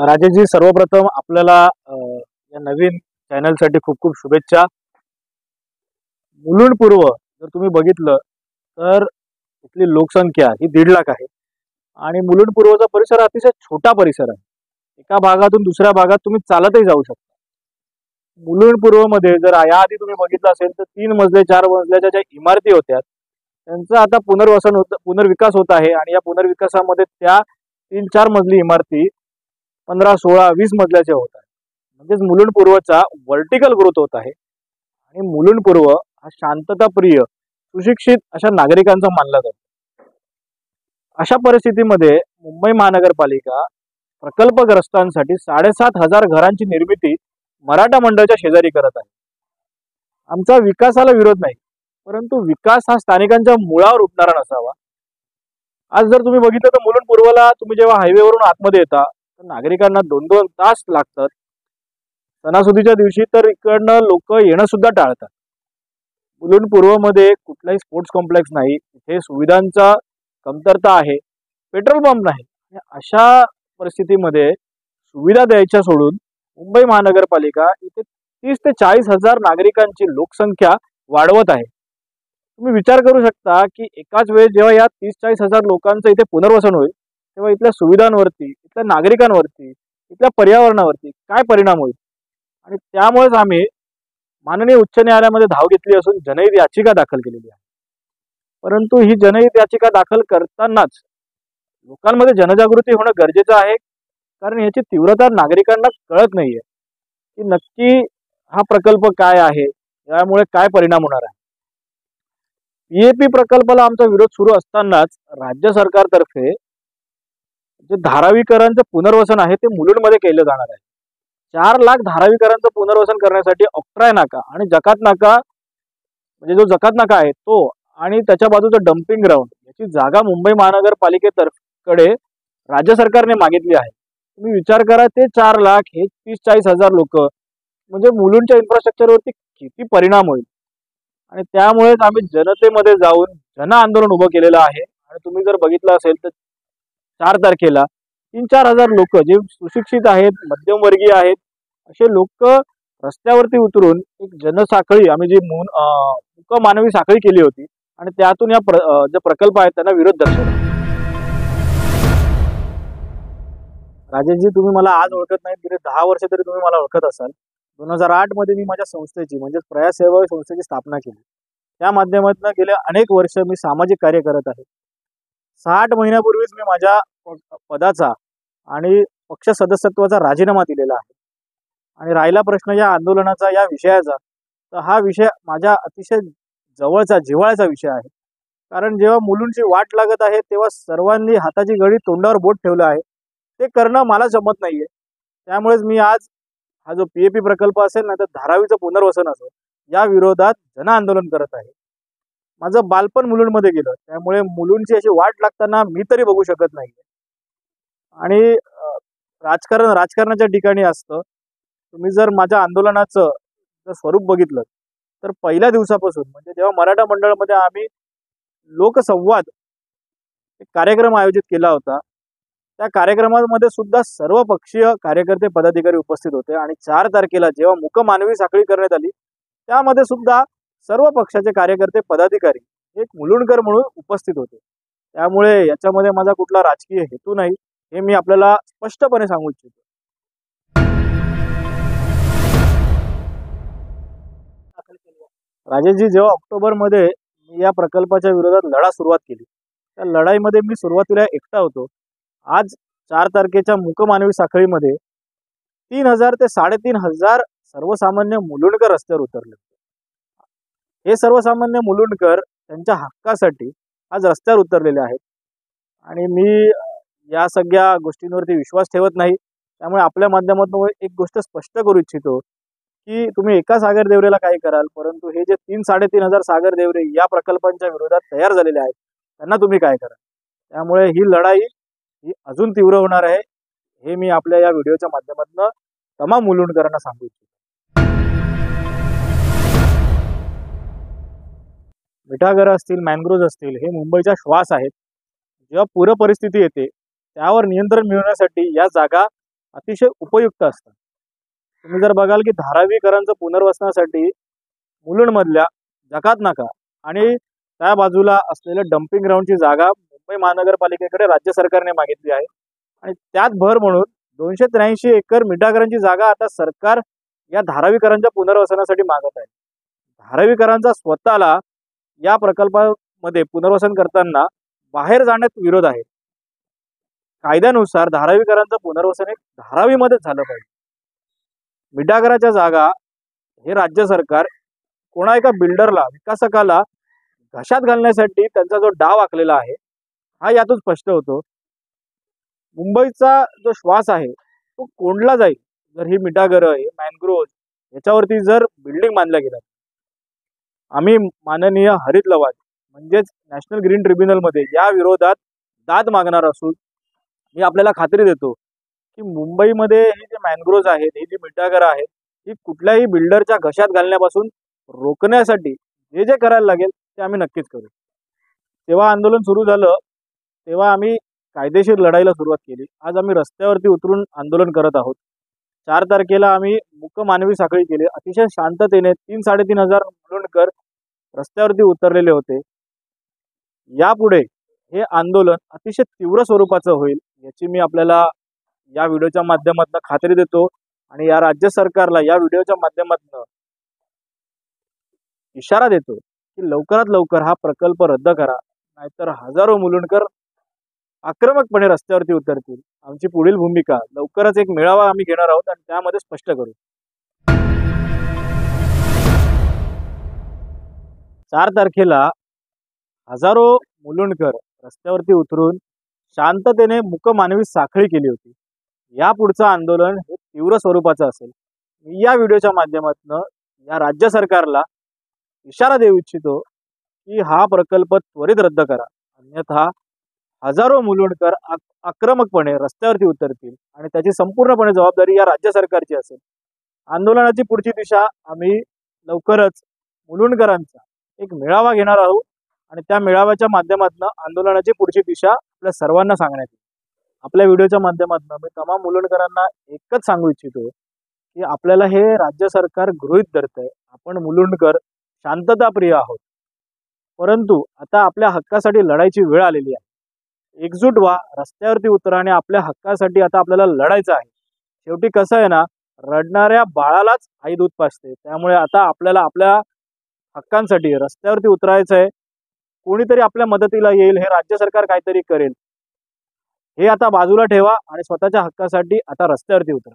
राजेशजी, सर्वप्रथम आपल्याला या नवीन चॅनलसाठी खूप खूप शुभेच्छा. मुलुंड पूर्व जर तुम्ही बघितलं तर इथली लोकसंख्या ही 1.5 लाख आहे आणि मुलुंड पूर्वचा परिसर अतिशय छोटा परिसर आहे. एका भागातून दुसऱ्या भागात तुम्ही चालतही जाऊ शकता. मुलुंड पूर्व मध्ये जर याआधी तुम्ही बघितलं असेल तर 3 मजले 4 मजल्याच्या ज्या इमारती होत्या त्यांचा आता पुनर्विकास होत आहे आणि या पुनर्विकासामध्ये त्या 3-4 मजली इमारती 15, 16, 20 मजल्याच्या होत आहेत. म्हणजेच मुलुंड पूर्वचा व्हर्टिकल ग्रोथ होत आहे आणि मुलुंड पूर्व हा शांतताप्रिय सुशिक्षित अशा नागरिकांचा मानला जातो. अशा परिस्थितीमध्ये मुंबई महानगरपालिका प्रकल्पग्रस्तांसाठी 7,500 घरांची निर्मिती मराठा मंडळाच्या शेजारी करत आहे. आमचा विकासाला विरोध नाही, परंतु विकास हा स्थानिकांच्या मुळावर उठणारा नसावा. आज जर तुम्ही बघितलं तर मुलुंड पूर्वला तुम्ही जेव्हा हायवेवरून आतमध्ये येता तर नागरिकांना 2-2 तास लागतात. सणासुदीच्या दिवशी तर इकडनं लोक येणं सुद्धा टाळतात. मुलुंड पूर्वमध्ये कुठलाही स्पोर्ट्स कॉम्प्लेक्स नाही, इथे सुविधांचा कमतरता आहे, पेट्रोल पंप नाही. अशा परिस्थितीमध्ये सुविधा द्यायच्या सोडून मुंबई महानगरपालिका इथे 30 ते 40 हजार नागरिकांची लोकसंख्या वाढवत आहे. तुम्ही विचार करू शकता की एकाच वेळेस जेव्हा या 30-40 हजार लोकांचं इथे पुनर्वसन होईल तेव्हा इथल्या सुविधांवरती, इथल्या नागरिकांवरती, इथल्या पर्यावरणावरती काय परिणाम होईल. आणि त्यामुळेच आम्ही माननीय उच्च न्यायालयामध्ये धाव घेतली असून जनहित याचिका दाखल केलेली आहे. परंतु ही जनहित याचिका दाखल करतानाच लोकांमध्ये जनजागृती होणं गरजेचं आहे, कारण याची तीव्रता नागरिकांना कळत नाहीये की नक्की हा प्रकल्प काय आहे, यामुळे काय परिणाम होणार आहे. पीएपी प्रकल्पाला आमचा विरोध सुरू असतानाच राज्य सरकारतर्फे जे धारावीकरांचं पुनर्वसन आहे ते मुलुंडमध्ये केलं जाणार आहे. 4 लाख धारावीकरांचं पुनर्वसन करण्यासाठी ऑक्ट्राय नाका आणि जकात नाका, म्हणजे जो जकात नाका आहे तो आणि त्याच्या बाजूचं डम्पिंग ग्राउंड याची जागा मुंबई महानगरपालिकेकडे राज्य सरकारने मागितली आहे. तुम्ही विचार करा, ते 4 लाख हे 30-40 हजार लोक, म्हणजे मुलुंडच्या इन्फ्रास्ट्रक्चरवरती किती परिणाम होईल. आणि त्यामुळेच आम्ही जनतेमध्ये जाऊन जन आंदोलन उभं केलेलं आहे. आणि तुम्ही जर बघितलं असेल तर 4 तारखेला 3-4 हजार लोक जे सुशिक्षित आहेत, मध्यमवर्गीय आहेत, असे लोक रस्त्यावरती उतरून एक जनसाखळी, आम्ही जी मूक मानवी साखळी केली होती आणि त्यातून या जे प्रकल्प आहेत त्यांना विरोध दर्शवला. राजेशजी, तुम्ही मला आज ओळखत नाही, गेले 10 वर्ष तरी तुम्ही मला ओळखत असाल. 2008 मध्ये मी माझ्या संस्थेची म्हणजे प्रयास सेवा संस्थेची स्थापना केली. त्या माध्यमातून गेल्या अनेक वर्ष मी सामाजिक कार्य करत आहे. 60 महिन्यापूर्वीच मी माझ्या पदाचा आणि पक्ष सदस्यत्वाचा राजीनामा दिलेला आहे. आणि राहिला प्रश्न या आंदोलनाचा, या विषयाचा, तर हा विषय माझ्या अतिशय जवळचा, जिव्हाळ्याचा विषय आहे. कारण जेव्हा मुलुंडची वाट लागत आहे तेव्हा सर्वांनी हाताची घडी तोंडावर बोट ठेवलं आहे. ते करणं मला जमत नाहीये. त्यामुळेच मी आज हा जो पीएपी प्रकल्प असेल ना, तर धारावीचं पुनर्वसन असेल, या विरोधात जन आंदोलन करत आहे. माझं बालपण मुलुंडमध्ये गेलं, त्यामुळे मुलुंडची अशी वाट लागताना मी तरी बघू शकत नाही. आणि राजकारणाच्या ठिकाणी असतं. तुम्ही जर माझ्या आंदोलनाचं स्वरूप बघितलं तर पहिल्या दिवसापासून, म्हणजे जेव्हा मराठा मंडळामध्ये आम्ही लोकसंवाद एक कार्यक्रम आयोजित केला होता, त्या कार्यक्रमामध्ये सुद्धा सर्व पक्षीय कार्यकर्ते, पदाधिकारी उपस्थित होते. आणि 4 तारखेला जेव्हा मूक मानवी साखळी करण्यात आली त्यामध्ये सुद्धा सर्व पक्षाचे कार्यकर्ते, पदाधिकारी एक मुलुंडकर म्हणून उपस्थित होते. त्यामुळे याच्यामध्ये माझा कुठला राजकीय हेतू नाही, हे मी आपल्याला स्पष्टपणे सांगू इच्छितो. राजेशजी, जेव्हा ऑक्टोबरमध्ये मी या प्रकल्पाच्या विरोधात लढा सुरुवात केली, त्या लढाईमध्ये मी सुरुवातीला एकटा होतो. आज 4 तारखेच्या मूक मानवी साखळीमध्ये 3,000 ते 3,500 सर्वसामान्य मुलुंडकर रस्त्यावर उतरले. हे सर्वसामान्य मुलुंडकर त्यांच्या हक्कासाठी आज रस्त्यावर उतरलेले आहेत. आणि मी या सगळ्या गोष्टींवरती विश्वास ठेवत नाही. त्यामुळे आपल्या माध्यमातून एक गोष्ट स्पष्ट करू इच्छितो की तुम्ही एका सागर देवरेला काही कराल, परंतु हे जे 3-3.5 हजार सागर देवरे या प्रकल्पांच्या विरोधात तयार झालेले आहेत त्यांना तुम्ही काय कराल. त्यामुळे ही लढाई ही अजून तीव्र होणार आहे, हे मी आपल्या या व्हिडिओच्या माध्यमातून तमाम मुलुंडकरांना सांगू इच्छितो. मिठागरं असतील, मॅनग्रोव्ज असतील, हे मुंबईचा श्वास आहेत. जेव्हा पूर परिस्थिती येते त्यावर नियंत्रण मिळवण्यासाठी या जागा अतिशय उपयुक्त असतात. तुम्ही जर बघाल की धारावीकरांचं पुनर्वसनासाठी मुलुंडमधल्या जकात नाका आणि त्या बाजूला असलेल्या डम्पिंग ग्राउंडची जागा मुंबई महानगरपालिकेकडे राज्य सरकारने मागितली आहे आणि त्यात भर म्हणून 283 एकर मिठागरांची जागा आता सरकार या धारावीकरांच्या पुनर्वसनासाठी मागत आहे. धारावीकरांचा स्वतःला या प्रकल्पामध्ये पुनर्वसन करताना बाहेर जाण्यात विरोध आहे. कायद्यानुसार धारावीकरांचं पुनर्वसन हे धारावीमध्येच झालं पाहिजे. मिठागराच्या जागा हे राज्य सरकार कोणा एका बिल्डरला विकासकाला घशात घालण्यासाठी त्यांचा जो डाव आखलेला आहे हा यातून स्पष्ट होतो. मुंबईचा जो श्वास आहे तो कोंडला जाईल जर ही मिठागरं हे मॅनग्रोव्ह याच्यावरती जर बिल्डिंग बांधल्या गेल्या. आम्ही माननीय हरित लवाद म्हणजेच नॅशनल ग्रीन ट्रिब्युनलमध्ये या विरोधात दाद मागणार असून मी आपल्याला खात्री देतो की मुंबईमध्ये ही जे मॅनग्रोव्ह आहेत, ही जी मिठागरं आहेत, ही कुठल्याही बिल्डरच्या घशात घालण्यापासून रोखण्यासाठी जे जे करायला लागेल ते आम्ही नक्कीच करू. तेव्हा आंदोलन सुरू झालं तेव्हा आम्ही कायदेशीर लढाईला सुरुवात केली. आज आम्ही रस्त्यावरती उतरून आंदोलन करत आहोत. 4 तारखेला आम्ही मूक मानवी साखळी केली. अतिशय शांततेने 3-3.5 हजार मुलुंडकर रस्त्यावरती उतरलेले होते. यापुढे हे आंदोलन अतिशय तीव्र स्वरूपाचं होईल याची मी आपल्याला या व्हिडिओच्या माध्यमातून खात्री देतो आणि या राज्य सरकारला या व्हिडिओच्या माध्यमातून इशारा देतो की लवकरात लवकर हा प्रकल्प रद्द करा, नाहीतर हजारो मुलुंडकर आक्रमकपणे रस्त्यावरती उतरतील. आमची पुढील भूमिका लवकरच एक मेळावा आम्ही घेणार आहोत आणि त्यामध्ये स्पष्ट करू. 4 तारखेला हजारो मुलुंडकर रस्त्यावरती उतरून शांततेने मूक मानवी साखळी केली होती. यापुढचं आंदोलन हे तीव्र स्वरूपाचं असेल. मी या व्हिडिओच्या माध्यमातून या राज्य सरकारला इशारा देऊ इच्छितो की हा प्रकल्प त्वरित रद्द करा, अन्यथा हजारो मुलुंडकर आक्रमकपणे रस्त्यावरती उतरतील आणि त्याची संपूर्णपणे जबाबदारी या राज्य सरकारची असेल. आंदोलनाची पुढची दिशा आम्ही लवकरच मुलुंडकरांचा एक मेळावा घेणार आहोत आणि त्या मेळाव्याच्या माध्यमातून आंदोलनाची पुढची दिशा आपल्या सर्वांना सांगण्यात येईल. आपल्या व्हिडिओच्या माध्यमातून मी तमाम मुलुंडकरांना एकच सांगू इच्छितो की आपल्याला हे राज्य सरकार गृहीत धरतंय. आपण मुलुंडकर शांतताप्रिय आहोत, परंतु आता आपल्या हक्कासाठी लढायची वेळ आलेली आहे. एकजूट व्हा, रस्त्यावरती उतरा आणि आपल्या हक्कासाठी आता आपल्याला लढायचं आहे. शेवटी कसं आहे ना, रडणाऱ्या बाळालाच आई दूध पाजते. त्यामुळे आता आपल्याला आपल्या हक्कांसाठी रस्त्यावरती उतरायचं आहे. कोणीतरी आपल्या मदतीला येईल, हे राज्य सरकार काहीतरी करेल, हे आता बाजूला ठेवा आणि स्वतःच्या हक्कासाठी आता रस्त्यावरती उतरा.